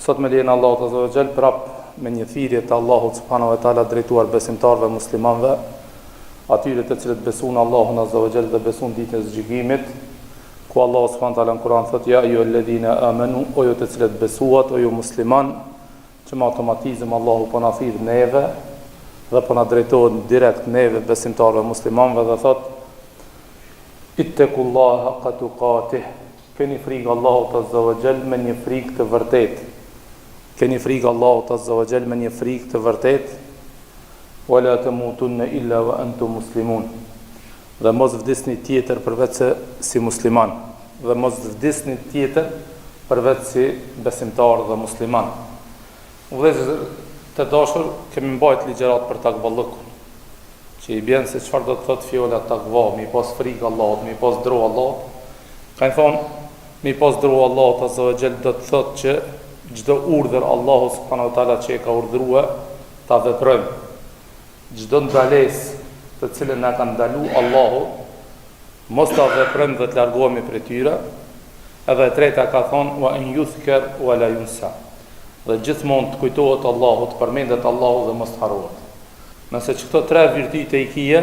Sot me lejen Allahut Azza wa Jall prap me një thirrje të Allahut subhanahu wa taala drejtuar besimtarëve muslimanëve, atyre të cilët besojnë Allahun Azza wa Jall dhe besojnë ditën e zgjidhimit, ku Allahu subhanahu wa taala në Kur'an thotë ja ayyuhalladhina amanu, o ju të cilët besuat, o ju musliman, që me automatizëm Allahu po na thirr neve dhe po na drejtohet direkt neve besimtarëve muslimanëve dhe thotë ittaqullaha haqqa tuqatih, keni frikë Allahut Azza wa Jall me një frikë të vërtetë. Keni frikë Allahut Azza wa Jall me një frikë të vërtetë. Wala tamutunna illa wa antum muslimun. Dhe mos vdisni tjetër përveç se si musliman. Dhe mos vdisni tjetër përveç si besimtar dhe musliman. Vëllezër të dashur, kemi mbajt ligjërat për takvallëkun, që i bjen se çfarë do të thotë fjola takva, mi pas frikë Allahut, mi pas dru Allahut. Kanë thonë, mi pas dru Allahut Azza wa Jall do të thotë që çdo urdhër Allahu subhanahu wa taala që e ka urdhëruar ta veprojmë. Çdo ndalesë të cilën na ka ndaluar Allahu, mos ta veprojmë dhe të largohemi prej tyre. Edhe e treta ka thonë wa in yuzkar wa la yunsa. Dhe gjithmonë të kujtohet Allahu, të përmendet Allahu dhe mos të harrohet. Nëse këto tre virtyte i kije,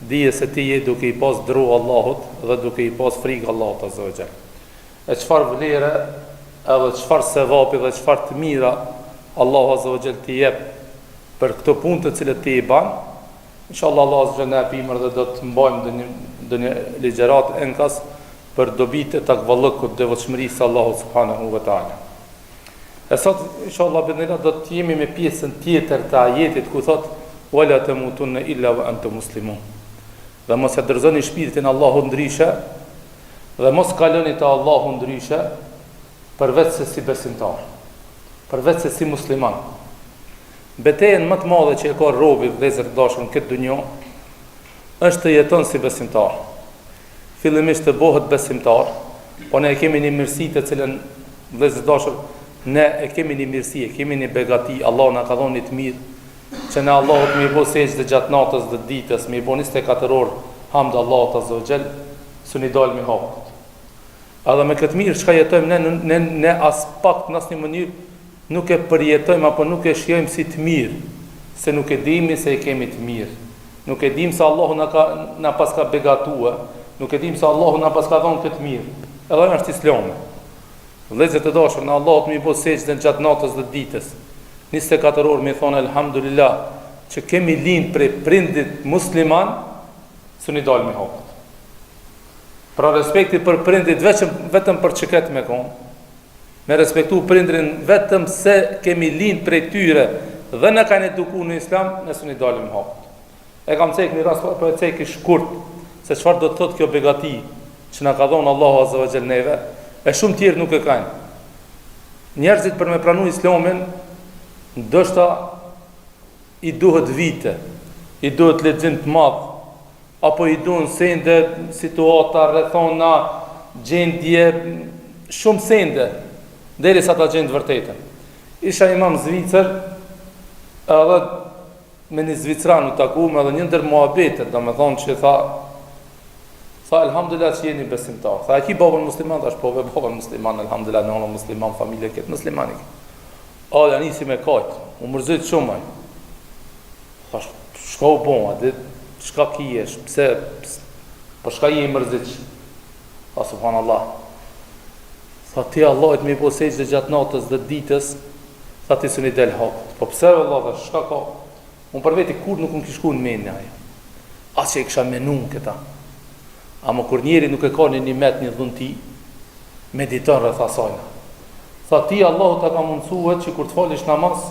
dije se ti je duke i pas dru Allahut dhe duke i pas frikë Allahut Azza wa Jall. E çfarë vlere, edhe çfarë sevapi dhe çfarë të mira Allahu Azza wa Jall t'i jep për këto punë të cilët ti i ban, inshallah Allah Azza wa Jall na pimër dhe do të mbajmë dënjë ligjërat enkas për dobitë e takvallëkut dhe devotshmërisë Allahu subhanahu wa taala. E sot inshallah bëndela do të jemi me pjesën tjetër të ajetit ku thotë wala tamutunna illa wa antum muslimun. Dhe mos e dërzoni shpirtin Allahu ndryshe dhe mos kaloni te Allahu ndryshe përveç se si besimtar, përveç se si musliman. Betejën më të madhe që e ka robi vëllezër të dashur në këtë dunjë është të jeton si besimtar. Fillimisht të bëhet besimtar, po ne kemi një mirësi të cilën vëllezër të dashur ne e kemi një mirësi, e kemi një begati, Allah na ka dhënë një të mirë, që ne Allahut më i bo sejdë gjatë natës dhe ditës, më i bo 24 orë hamd Allahut Azza wa Jall, suni dal mi hapët. Edhe me këtë mirë çka jetojmë ne as pak në asnjë mënyrë nuk e përjetojmë apo nuk e shijojmë si të mirë, se nuk e dimi se e kemi të mirë. Nuk e dim se Allahu na pas ka begatuar, nuk e dim se Allahu na pas ka dhënë këtë mirë. Edhe është Islami. Vëllezër të dashur, në Allahut më i bo sejdë gjatë natës dhe ditës. 24 orë me thonë elhamdulillah që kemi lind prej prindit musliman, suni dal me hapët. Pra respekti për prindit vetëm për çket me kon. Me respektu prindrin vetëm se kemi lind prej tyre dhe na kanë edukuar në Islam, ne suni dalim hapët. E kam cek një rast për e cek i shkurt se çfarë do të thotë kjo begati që na ka dhënë Allahu Azza wa Jall neve, e shumë tjerë nuk e kanë. Njerëzit për me pranu Islamin ndoshta i duhet vite, i duhet lexim të madh, apo i duhen sende, situata, rrethona, gjendje, shumë sende, derisa ta gjendë vërtetën. Isha imam Zvicër, edhe me një Zvicran u takuam edhe një ndër muhabetet, domethënë që tha elhamdulillah që jeni besimtar. Tha, e ki babën musliman? Thash, po, babën musliman, elhamdulillah, në onë musliman, familje këtë muslimanik. A, dhe nisi me kajtë, u mërzit shumë aj. Thash, shka u bon, shka ki jesh, pse, për shka je i mërzit? Tha, subhanallah. Tha, ti Allahit me i posejtë dhe gjatë natës dhe ditës, tha, ti së një del hapët. Po pse, Allah, tha, shka ka? Unë për veti kur nuk unë kishku në menja ajo. As që e kisha menun këta. Ama kur njeri nuk e ka një nimet një dhunti, mediton rreth asajna. Tha ti Allahu ta ka mundsuar që kur të falish namaz,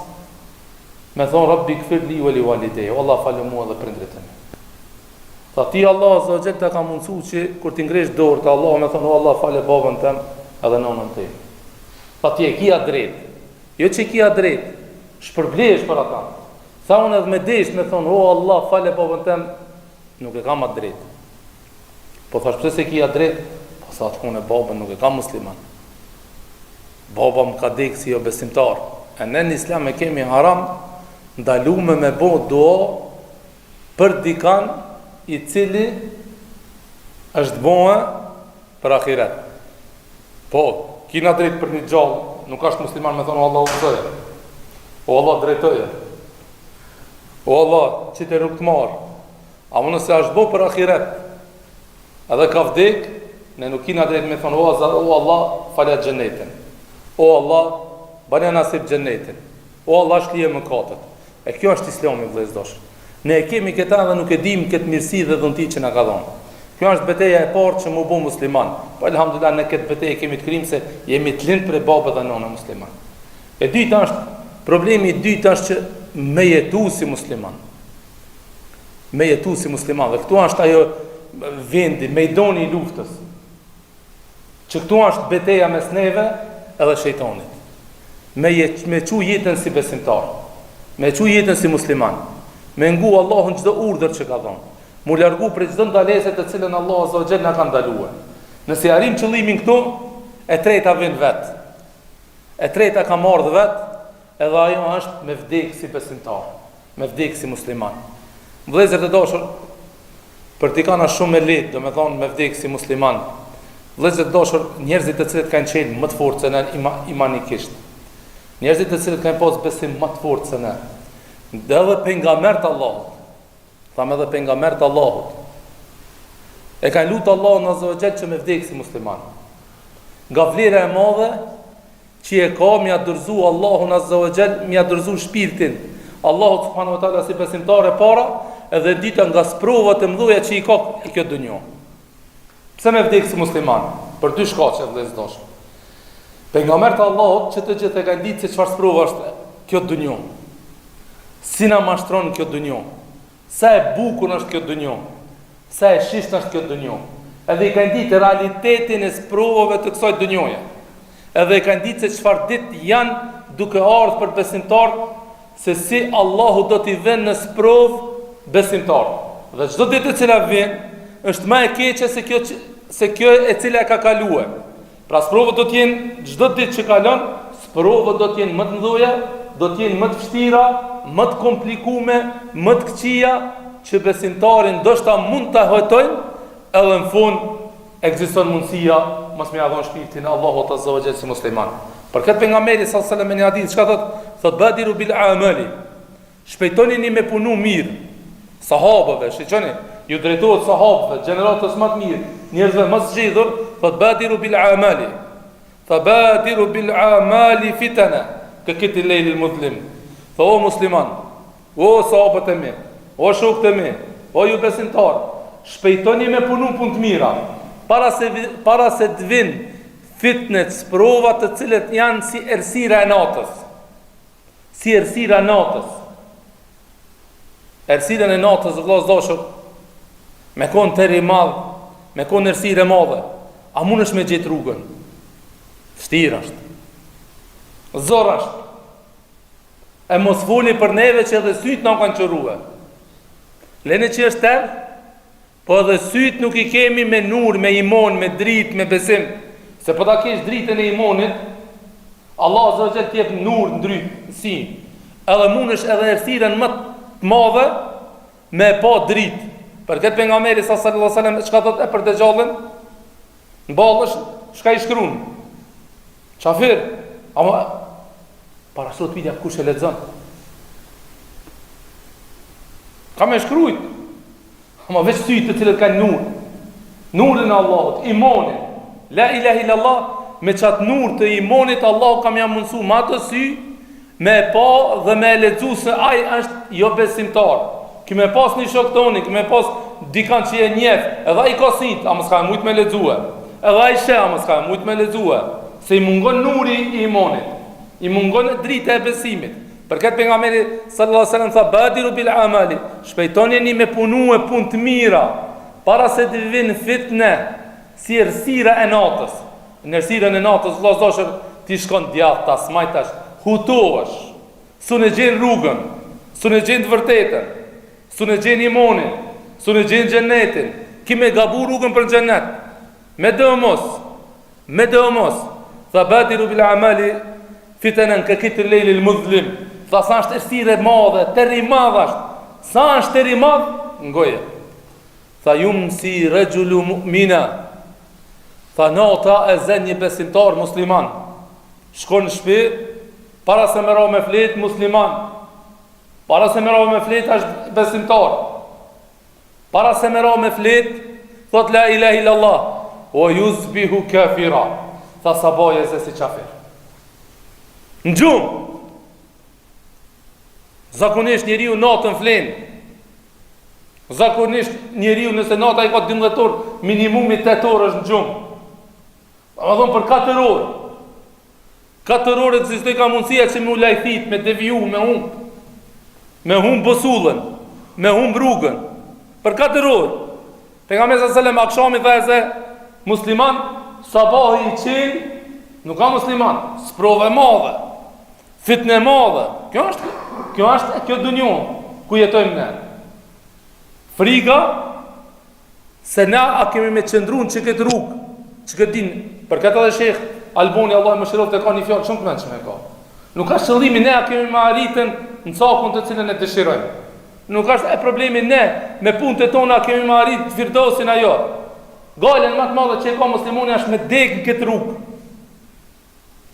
me thon Rabbi gfirli wa li walidayya, Allah falë mua dhe prindrit e mi. Tha ti Allahu Azza wa Jall ta ka mundsuar që kur ti ngresh dorë te Allahu me thon Allah falë babën tëm edhe nonën tëm. Tha ti e kia drejt. Jo që kia drejt, shpërblehesh për ata. Tha unë edhe me desh me thon o Allah falë babën tëm, nuk e kam atë drejt. Po thash pse se kia drejt? Po sa të kone babën nuk e ka musliman. Baba më ka dekë si jo besimtar. E ne në Islam e kemi haram ndalume me bo dua për dikan i cili është bohe për ahiret. Po, kina drejt për një gjallë Nuk është musliman me thonë, o Allah udhëzoje, o Allah drejtoje, o Allah që të rrugë të marë. A më nëse është bo për akhiret, edhe ka vdek, ne nuk kina drejt me thonë, o Allah falet gjennetin, o Allah bane nasib gjennetin, o Allah shklije më katët. E kjo është islami, vëllezër. Ne e kemi këta dhe nuk e dim këtë mirësi dhe dhunti që na ka dhënë. Kjo është betejë e parë që më bë musliman. Po elhamdulillah në këtë betejë kemi të krim se jemi të lind për babë dhe nëna musliman. E dyta është, problemi i dytë është që me jetu si musliman. Me jetu si musliman. Dhe këtu është ajo vendi, mejdani i luftës. Që këtu është betejë mes neve edhe shejtanit. Me çu jetën si besimtar. Me çu jetën si musliman. Me ngu Allahun çdo urdhër që ka dhënë. Mu largu për çdo ndalesë të cilën Allah azza wa jall na ka ndaluar. Nëse arrim qëllimin këtu, e treta vjen vet. E treta ka marrë vet, edhe ajo është me vdek si besimtar, me vdek si musliman. Vëllezër të dashur, për t'i kanë shumë e lehtë, domethënë me vdek si musliman. Vëllezër të dashur, njerëzit të cilët kanë qenë më të fortë se ne imanikisht. Njerëzit të cilët kanë pas besim më të fortë se ne. Dhe edhe pejgamberët e Allahut. Thamë edhe pejgamberët e Allahut. E kanë lutë Allahun azza wa jall që me vdek si musliman. Nga vlera e madhe që e ka mja dorëzu Allahun azza wa jall, mja dorëzu shpirtin. Allahu subhanahu wa taala si besimtar e para, edhe dita nga sprovat e mëdha që i ka kjo dunjë. Pse me vdek si musliman? Për dy shkaqe, vëllezër. Pejgamberët e Allahut që të gjithë e kanë ditë se çfarë sprova është kjo dunjë. Si na mashtron kjo dunjë. Sa e bukur është kjo dunjë. Sa e shisht është kjo dunjë. Edhe i kanë ditë realitetin e sprovave të kësaj dunjoje. Edhe i kanë ditë se çfarë ditë janë duke ardhur për besimtar, se si Allahu do t'i vënë në sprov besimtar. Dhe çdo ditë e cila vjen është më e keqe se kjo e cila ka kaluar. Pra sprovat do të jenë çdo ditë që kalon, sprovat do të jenë më të mëdha, do të jenë më të vështira, më të komplikume, më të këqija, që besimtarin ndoshta mund ta hetojnë, edhe në fund ekziston mundësia mos më ia dhon shpirtin Allahu azza wa jall si musliman. Për këtë pejgamberi sallallahu alajhi wasallam në hadith çka thot badiru bil amali. Shpejtonini me punu mirë. Sahabëve, shiqoni, ju drejtohet sahabëve, gjeneratës më të mirë, njerëzve më të zgjedhur, thot badiru bil amali. Fabadiru bil amali fitana, ka këtë lejl mudlim. Tho o musliman, o sahabët e mi, o shokët e mi, o ju besimtar, shpejtoni me punu punë të mira, para se të vinë fitnet, sprovat të cilët janë si errësira e natës. Si errësira e natës. Errësira e natës, vëllezër dashur, me kon terri madh, me kon errësirë e madhe, a mundesh me gjetë rrugën? Vështirë është. Zor është. E mos foli për neve që edhe syt na kanë çorrua. Lene që është tërë, po edhe syt nuk i kemi me nur, me iman, me dritë, me besim. Se po ta kesh dritën e imanit, Allah azza wa jall t'jep nur në dritë, si. Edhe mundesh edhe errësirën më të madhe me pa dritë. Për këtë pejgamberi sallallahu alajhi wasallam çka thotë e për dëgjallën? Mballësh, çka i shkruan? Çafir, ama para sot vidja kush e lexon. Ka me shkrujt. Ama veç sytë të cilët kanë nur. Nurin e Allahut, imanin. La ilaha illallah, me qatë nur të imanit Allahu kam jam mundsu ma të sy me pa dhe me lexu se ai është jo besimtar. Ki me pas një shok toni, ki me pas dikan që e njeh, edhe ai ka sit, ama s'ka mujt me lexue. Edhe ai sheh, ama s'ka mujt me lexue. Se i mungon nuri i imanit. I mungon drita e besimit. Për këtë pejgamberi sallallahu alajhi wasallam tha badiru bil amali, shpejtonini me punue punë të mira para se të vinë fitne, si errësira e natës. Në errësirën e natës vëllazër ti shkon djathtë, ta smajtash, hutohesh. S'u gjen rrugën, s'u gjen të vërtetën, s'u gjen imanin, s'u gjen xhenetin. Ki me gabu rrugën për xhenet. Me dëmos. Tha badiru bil amali fitanan ka kitë lejli mudhlim. Tha sa është errësirë e madhe, terri madh është. Sa është terri madh? Ngoje. Tha yumsi rajulu mu'mina. Tha nota e zën një besimtar musliman. shkon në shtëpi, para se më ra me flet musliman, para se më ra me flet është besimtar, para se më ra me flet thot la ilaha illallah o yuzbihu kafira, tha sabaja se si qafir në gjumë. Zakonisht njeriu natën flen, zakonisht njeriu nëse nata i ka 12 orë, minimumi 8 orë është në gjumë. Ma thonë për 4 orë. 4 orë ekzistoi ka mundësia që me u lajthit, me deviju, me humb bosullën, me humb rrugën. Për 4 orë. Pejgamberi sallallahu alajhi wasallam akşami tha se musliman sabahi i qenë, nuk ka musliman, sprove madhe, fitne madhe. Kjo dunjë ku jetojmë ne. Frika se na a kemi me qëndruar që këtë rrugë, që këtë din, për këtë edhe Shekh Alboni, Allah më shirov të ka një fjallë shumë të menë që me ka. Nuk është qëllimi ne a kemi me arritën në cakun të cilën e dëshirojmë. Nuk është e problemi ne me punët e tona a kemi me arritë të firdosin ajo. Galen më të madhe që e ka muslimoni është me degë në këtë rrugë.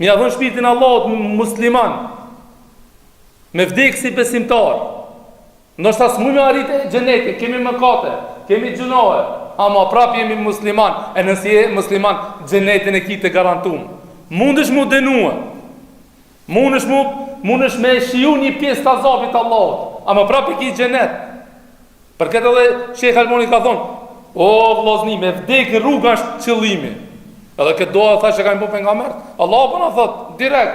Mi a dhënë shpirtin Allahut musliman, me vdekë si besimtar. Ndoshta s'mu me arritë xhenetin, kemi mëkate, kemi gjunohe, ama prap jemi musliman, e nësi je musliman, xhenetin e ki të garantum. Mundesh mu denua, mundesh me shiju një pjesë të azabit Allahut, ama prap e ki xhenet. Për këtë edhe Shekh Alboni ka thonë, o vllazni, me vdekë rruga është qëllimi. Edhe këtë doa thash që ka imbu pejgamberi, Allah po na thot direkt,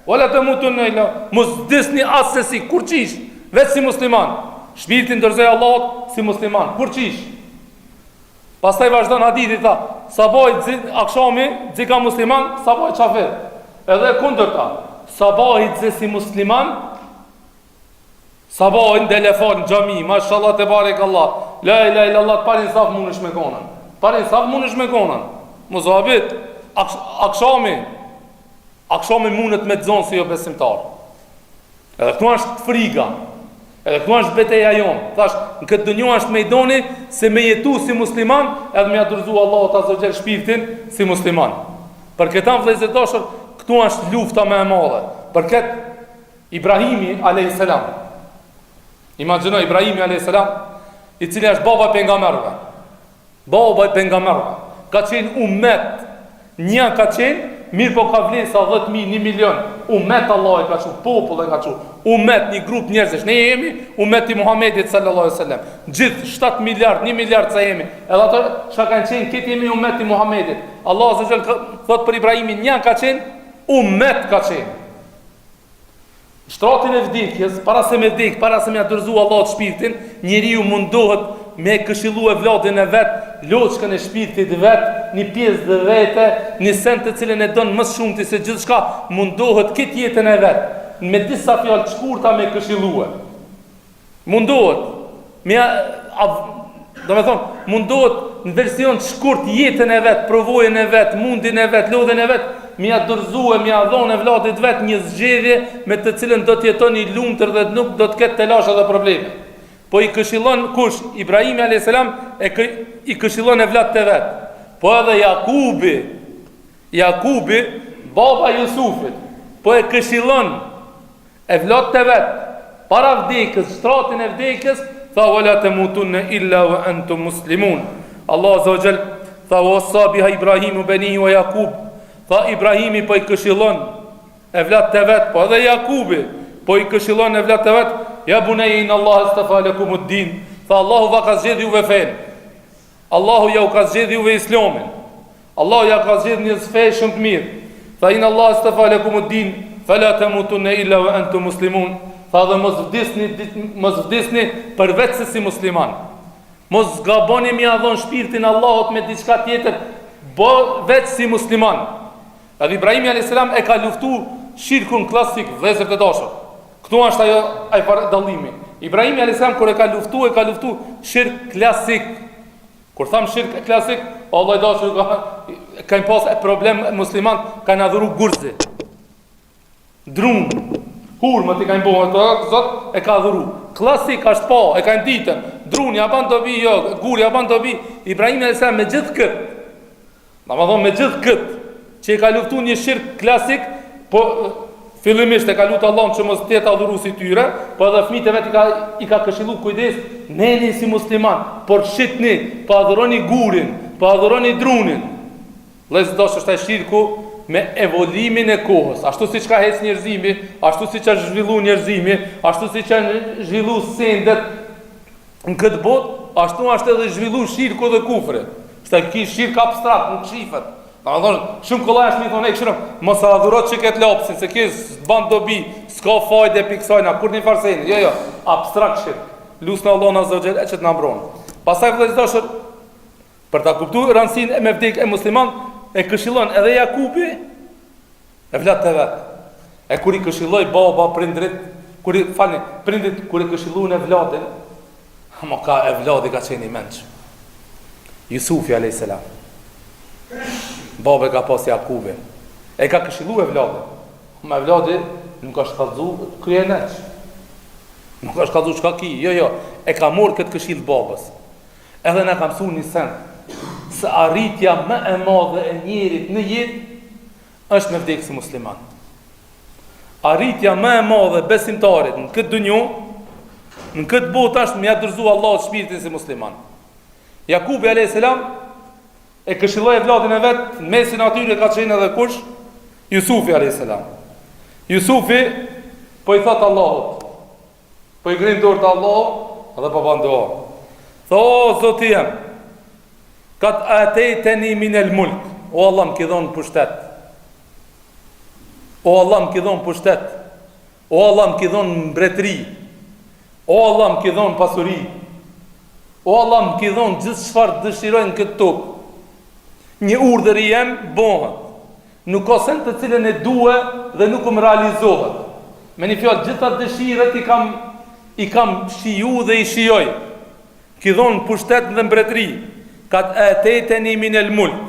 wala tamutunna illa, mos disni asesi kur qish, vetë si musliman. Shpirtin dorëzoi Allahut si musliman, kur qish. Pastaj vazhdon hadithi tha, sabahi akşami xika musliman, sabahi kafir. Edhe kundërta, sabahi si musliman, sabahi në telefon, xhami, mashallah te barekallah, la ilaha illallah, parin saf mundesh me konën. Parin saf mundesh me konën. Muzabit, akşami mundet me të zonë si jo besimtar. Edhe këtu është friga, edhe këtu është beteja jonë. Thash, në këtë dunjë është me i doni se me jetu si musliman, edhe me adurzu Allahut azza wa jall shpirtin si musliman. Për këta vëllezër dashur, këtu është lufta më e madhe. Për këtë Ibrahimi alayhis salam. Imagjino Ibrahimi alayhis salam, i cili është baba e pejgamberëve. Baba e pejgamberëve. Ka qenë umet, një ka qenë, mirë po ka vlenë sa 10.000, 1 milion, umet Allah e ka qenë, popull e ka qenë, umet një grup njerëzish, ne jemi umet i Muhammedit sallallahu alaihi wasallam, gjithë 7 miliard, 1 miliard sa jemi, edhe ato që kanë qenë, këtë jemi umet i Muhammedit, Allah azza wa jall thot për Ibrahimin, një ka qenë, umet ka qenë. Shtratin e vdekjes, para se me vdek, para se me adërzu Allah të shpirtin, njeriu mundohet me këshillu e vladin e vetë, loçkën e shpirtit vetë, një pjesë dhe vete, një send të cilën e donë mësë shumëti se gjithë shka mundohet këtë jetën e vetë, me disa fjallë të shkurta me këshillu e. Mundohet, mundohet në version të shkurt jetën e vetë, provojën e vetë, mundin e vetë, lodhin e vetë, mi a dërzue, mi a dhone vladit vetë një zgjedhje me të cilën do të jeton i lumtur dhe nuk do të ketë telashe dhe probleme. Po i këshillon kush? Ibrahimi a.s. I këshillon e vlad të vetë. Po edhe Jakubi, baba Jusufit, po e këshillon e vlad të vetë. Para vdekës, shtratin e vdekës, tha wala tamutunna illa wa antum muslimun. Allah azza wa jall tha wasa biha Ibrahimu banihi wa Jakub. Tha Ibrahimi po i këshillon e vlad të vetë, po edhe Jakubi po i këshillon e vlad të vetë. Ja bunaj in Allah astafa lakum ad-din. Tha Allahu va ka zgjedhë juve fen. Allahu ja u ka zgjedhë juve islamin. Allahu ja ka zgjedhë një fe shumë të mirë. Tha in Allah astafa lakum ad-din fala tamutunna illa wa antum muslimun. Tha dhe mos vdesni për vetë se si musliman. Mos gaboni mi a dhon shpirtin Allahut me diçka tjetër, bo vetë si musliman. Edhe Ibrahimi a.s. e ka luftu shirkun klasik, vëllezër të dashur. Këtu është ai dallimi. Ibrahimi a.s. kur e ka luftu shirk klasik. Kur tham shirk klasik, Allah i dashur kanë pas problem musliman, kanë adhuru gurzi. Drum, hurmë ti kanë bëu ato, Zot e ka adhuru. Klasik është pa, e kanë ditën. Druni ja ban dobi, jo, guri ja ban dobi. Ibrahimi a.s. me gjithë këtë. Me gjithë këtë që e ka luftu një shirk klasik, po fillimisht e ka lutë Allahun që mos tjetë adhuruesi tyre, po edhe fëmijët e vet i ka këshillu kujdes, neni si musliman, por shitni, po adhuroni gurin, po adhuroni drunin. Vëllezër dashur, është ai shirku me evolimin e kohës, ashtu siç ka ecë njerëzimi, ashtu siç është zhvilluar njerëzimi, ashtu siç janë zhvilluar sendet në këtë botë, ashtu është edhe zhvilluar shirku dhe kufri. Është ky shirk abstrakt, nuk shifet. Shumë kollaj është mi thonë, këshirëm, mos a adhurot që këtë lapsin, se kjo s'ban dobi, s'ka fajde e piksojna, kur një farseni, jo, abstrakt shirk. Lusë në Allah në zëgjel e që të nëmbronë. Pasaj vëllezër dashur, për ta kuptuar rëndësinë e me vdekje e musliman, e këshillon edhe Jakubi, e vlat të vetë. E kur i këshilloj baba, prindrit, prindrit kur i këshilluan e vladin, ama ka e vladi ka qenë i menç. Jusufi a.s. Baba ka pas Jakubi. E ka këshillu e vladin. Ma vladi nuk ka shkallzu kryeneq. Nuk ka shkallzu çka ki. Jo. E ka morë këtë këshill babës. Edhe na ka mësuar një sen se arritja më e madhe e njerit në jetë është me vdekje si musliman. Arritja më e madhe besimtarit në këtë dunjë, në këtë botë është me ia dorëzu Allahut shpirtin si musliman. Jakubi a.s. e këshilloi vladin e vet, në mesin atyre ka qenë edhe kush? Jusufi a.s. Jusufi po i thot Allahut, po i grin dorë të Allahut dhe po ban dua. Tho, o Zoti jam, kat atejteni min el mulk, o Allah më ke dhënë pushtet. O Allah më ke dhënë pushtet. O Allah më ke dhënë mbretëri. O Allah më ke dhënë pasuri. O Allah më ke dhënë gjithë çfarë dëshiroj në këtë tokë. Një urdhër i jem bëhet. Nuk ka sen të cilën e due dhe nuk më realizohet. Me një fjalë, gjitha dëshirat i kam shiju dhe i shijoj. Ki dhënë pushtet dhe mbretëri. Kat atejteni min el mulk.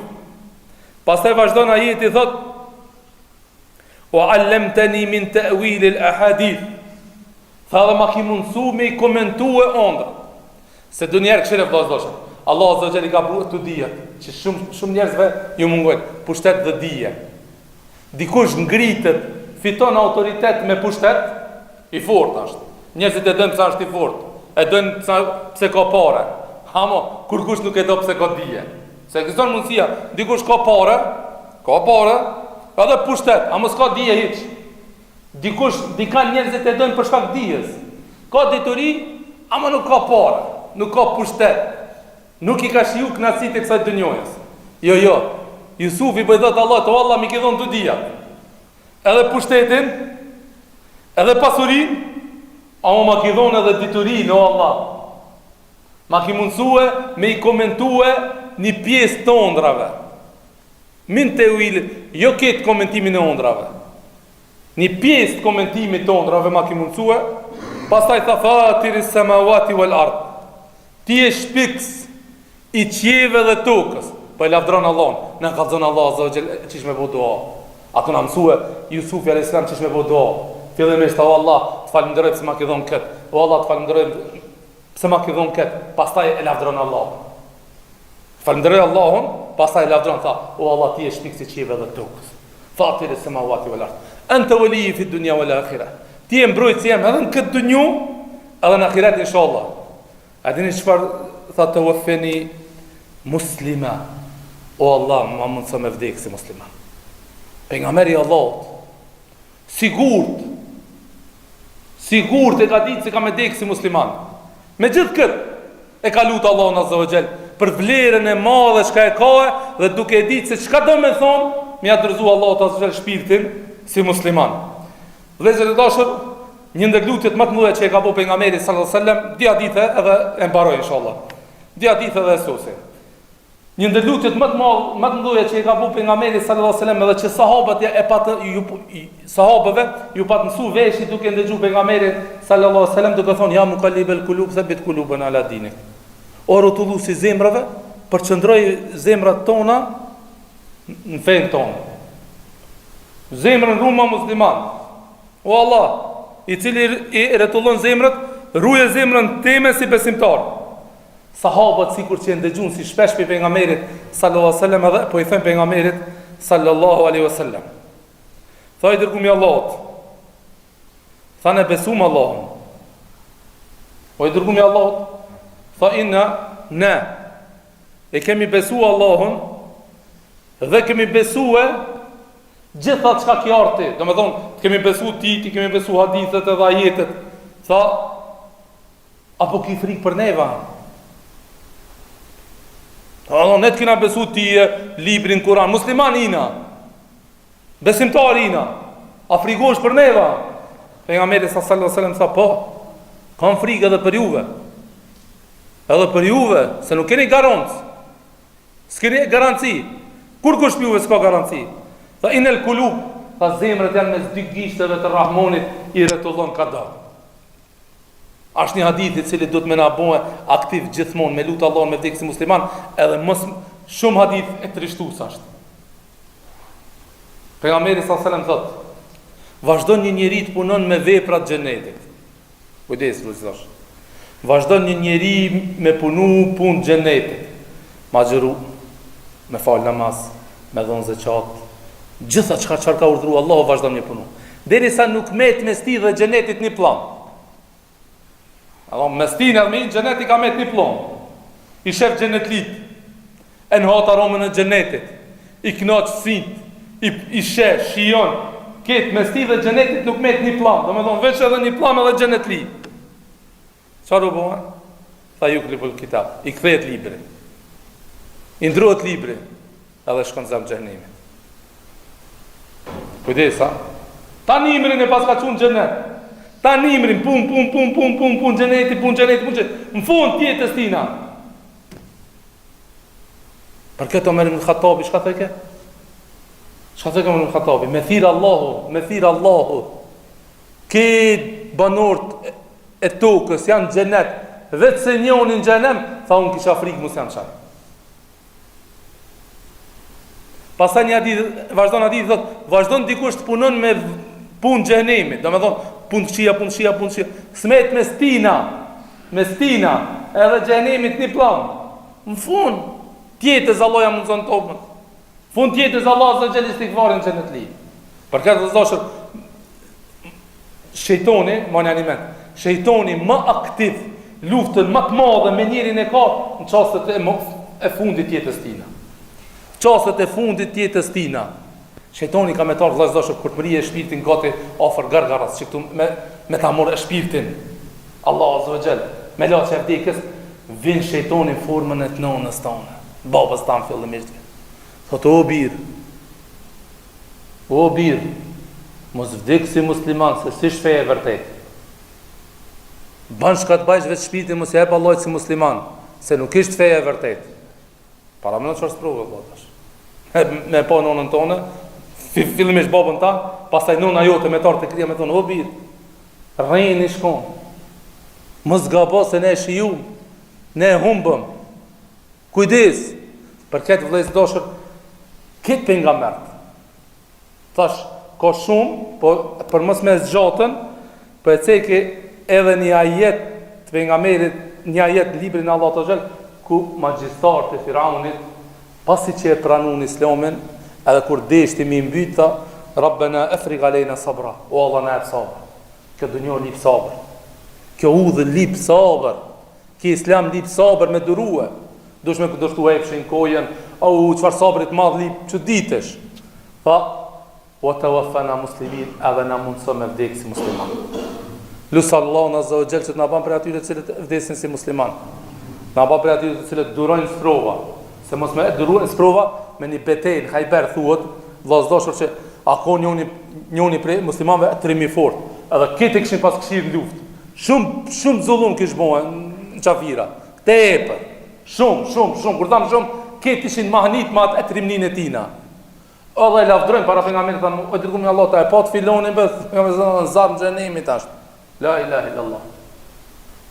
Pastaj vazhdon ajeti thot: o allemteni min ta'wil al ahadith. Tha dhe ma ki mundësu me i komentu e ondra. Se du njerë këshire vëllazër, Allah azza wa jalla ka bërë të dijet, që shumë njerëzve ju mungojnë pushtet dhe dije. Dikush ngritet, fiton autoritet me pushtet, i fort është. Njerëzit e dënë pësa është i fort, e dënë pëse ka pare. Hamo, kur kush nuk e do pëse ka dije. Se këston mundësia, dikush ka pare, edhe pushtet, a mos ka dije hiç. Dika njerëzit e dënë për shkak dijes. Ka dituri, ama nuk ka pare, nuk ka pushtet. Nuk i ka shiju kënaqësitë e kësaj dunjojës. Jo. Jusufi po i thot Allah, o Allah, mi ke dhënë të dija. Edhe pushtetin, edhe pasurinë, ama ma ke dhënë edhe diturinë, o Allah. Ma ki mundësue me i komentue një pjesë të ondrave. Min të uilit, jo ketë komentimin e ondrave. Një pjesë të komentimit të ondrave ma ki mundësue, pastaj tha fatiris samawati wal ard. Ti e shpiks i qieve dhe tokës. Po e lavdron Allahun, në ka zonë Allah azza wa jall çish me bëu dua. Ato na mësua Jusufi alayhis salam çish me bëu dua. Fillimisht o Allah, të falenderoj se ma ke dhënë kët. O Allah, të falenderoj pse ma ke dhënë kët. Pastaj e lavdron Allahun. Falenderoj Allahun, pastaj e lavdron, tha, o Allah, ti je shpiks i qieve dhe tokës. Fatiris samawati wal ard. Anta wali fi dunya wal akhirah. Ti je mbrojtësi jam edhe në këtë dunjë, edhe në ahiret inshallah. A dini çfarë tha të wafeni muslima? O Allah, më mundëso me vdekë si musliman. Pejgamberi Allahut sigurt e ka ditë se ka me vdekë si musliman. Me gjithë këtë e ka lutë Allahun azza wa jall për vlerën e madhe çka e ka dhe duke e ditë se çka do me thonë, me ia dorëzu Allahut azza wa jall shpirtin si musliman. Vëllezër e dashur, një ndër lutjet më të mëdha që e ka bëu pejgamberi sallallahu alajhi wasallam, dia ditë edhe e mbaroj inshallah. Dia ditë edhe sosi. Një ndër lutjet më të mëdha që e ka bëu pejgamberi sallallahu alajhi wasallam, edhe që sahabët e patë sahabëve ju pat mësu veshi duke ndëgju pejgamberin sallallahu alajhi wasallam duke thonë ja muqallibal qulub thabbit qulubana ala dinik. O rrotulluesi zemrave, përqendroj zemrat tona në fen tonë. Zemrën ruma musliman. O Allah, i cili i rretullon zemrat, ruaj zemrën time si besimtar. Sahabët sikur që ndëgjun si shpesh pe pejgamberit sallallahu alaihi wasallam edhe po i thën pejgamberit sallallahu alaihi wasallam. Tha i dërgumi Allahut. Tha ne besum Allahun. O i dërgumi Allahut. Tha inna ne e kemi besu Allahun dhe kemi besue gjitha çka ki arti. Do me thonë, kemi besu ti kemi besu hadithet edhe ajetet. Tha, apo ki frikë për neva? Ne të kina besu ti librin Kur'an, musliman ina, besimtar ina, a frikosh për neva? Pejgamberi sallallahu alaihi wasallam tha, po, kam frikë edhe për juve. Edhe për juve, se nuk keni garancë. S'keni garanci. Kur kush për juve s'ka garanci? Tha inel kulub, tha zemrët janë mes dy gishteve të Rahmonit i rretullon kada. Ashtë një hadithi cili do të me nabohe aktiv gjithmonë, me lutë Allah me vdekë si musliman, edhe mos shumë hadith e trishtues ashtë. Pejgamberi sallallahu alajhi wasallam thotë, vazhdon një njeri të punon me veprat xhenetit. Kujdes, vëllezër. Vazhdon një njeri me punu punë xhenetit. Ma xheru, me fal namaz, me dhon zeqat, gjitha çfarë ka urdhëruar Allahu vazhdon një punu. Derisa nuk met mes ti dhe xhenetit një plan. Allah mes ti dhe me xheneti ka met një plan. I shef xhenetlit, e në hata aromën e xhenetit, i knaq sint, i sheh, shijon, ketë mes ti dhe xhenetit nuk met një plan. Do me thonë veç edhe një plan edhe xhenetli. Çfarë u bëha? Tha ju klipul kitab, i kthehet libri. I ndrohet libri, edhe shkon zam xhenimit. Kujdesa. Ta nimrin e pas ka çun xhenet. Ta nimrin pun xheneti, në fund tjetës tina. Për këtë Omer ibn Khattabi çka thëke? Çka thëke Omer ibn Khattabi? Me thirr Allahu. Ke banorët e tokës janë xhenet, vetë se njonin xhenem, tha unë kisha frikë mos jam çaj. Pastaj një hadith, vazhdon hadithi thotë, vazhdon dikush të punon me punë xhenemit, domethënë punë qia. Smet mes tina, edhe xhenemit një plan. Në fund, tjetës Allah ja mundson tokën. Fund tjetës Allah zë gjeli stikvarin xhenet li. Për këtë të zoshër, shejtoni më aktiv, luftën më të madhe me njerin e ka në çastet e fundit tjetës tina. Qasët e fundit tjetës tina. Shejtoni ka me tarë vëllezër kur të mrije shpirtin gati afër gargaras, që këtu me ta morë shpirtin. Allah azza wa jall, me laçë e vdekjes, vin shejtoni në formën e të nonës tonë. Babës tanë fillimisht. Thotë o bir, mos vdek si musliman, se si shfeje vërtet. Ban shka të bajsh vetë shpirtin, mos jep Allahit si musliman, se nuk ishtë feje vërtet. Para më në qërë sprovë, vëllezër. Me pa nonën tonë, fillimisht babën ta, pastaj nona jote me tarë të krija me tonë, o bir, rejni shkon, mos gabo se ne shiju, ne humbëm, kujdes, për këtë vëllezër dashur, këtë pejgambert. Thash, ka shumë, po për mos me zgjatën, po e ceki edhe një ajet të pejgamberit, një ajet në librin e Allahut të xhel, ku magjistarët e Firaunit, pasi që e pranun islamin, edhe kur deshti mi mbyta, Rabbena afrigh alejna sabra, o Allah na jep sabër. Kjo dunjë lip sabër. Kjo udhë lip sabër. Kjo islam lip sabër me durue. Dush me dështu epshin kojen, au çfarë sabrit madh lip çuditesh. Tha, wa tawaffana muslimin, edhe na mundso me vdek si musliman. Lusë Allah azza wa jall që të na bën për atyre të cilët vdesin si musliman. Na bën për atyre të cilët durojnë sprova. Se mos me durojnë sprova me një betejë në Khajber thuhet, vllazëdashur që ako njëri prej muslimanëve trimi fort. Edhe këtë kishin pas këshir në luftë. Shumë zullum kish bëhen në qafira. Tepër. Shumë. Kur tham shumë, këtë ishin mahnit me atë trimnin e tina. Edhe lavdrojnë para pejgamberit, thanë, o dërguami Allah ta e pat filonin bes, pejgamberi zam xhenemit tash. La ilaha illallah.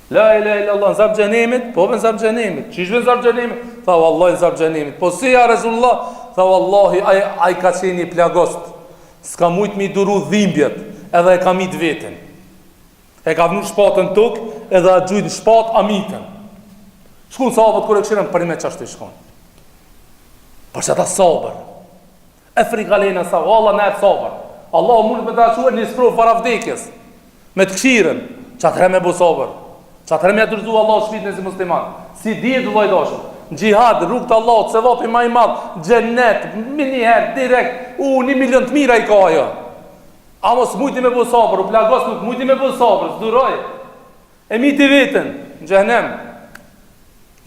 La ilaha illallah, zam xhenemit, po ben zam xhenemit. Çish ben zam xhenemit? Tha wallahi zam xhenemit. Po si ja Resulullah? Tha wallahi ai ka qenë plagost. S'ka mujt mi duru dhimbjet, edhe e ka mit veten. E ka vënë shpatën tok, edhe a gjujt shpat amitën. Shkon sahabët kur e këshirën për me çashtë shkon. Por çata sabër. Afrigh alejna sabr, Allah na jep sabër. Allah mund me dashuar një sprov para vdekjes, me të këshiren, që atëre me busovër, që atëre me atërzu Allah shpitën e si musliman, si djetë vëllai dashur, në gjihad, rrugë të Allah, se vapi ma i madhë, gjennet, miniher, direkt, 1 milion të mira i ka ajo. A mos mujti me busovër, u plagos nuk mujti me busovër, s'duroj, e miti vetën, në gjehnem,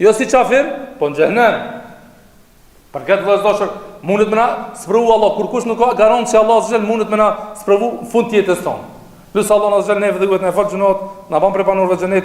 jo si qafir, po në gjehnem. Për këtë vëllai dashur, mundet me na sprovu Allah, kur kush nuk ka garantë se Allah azza mundet me na sprovu fund të jetës tonë. Lutja Allah azza ne vëdhjet në fakt gjunat, na ban për banorëve xhenet.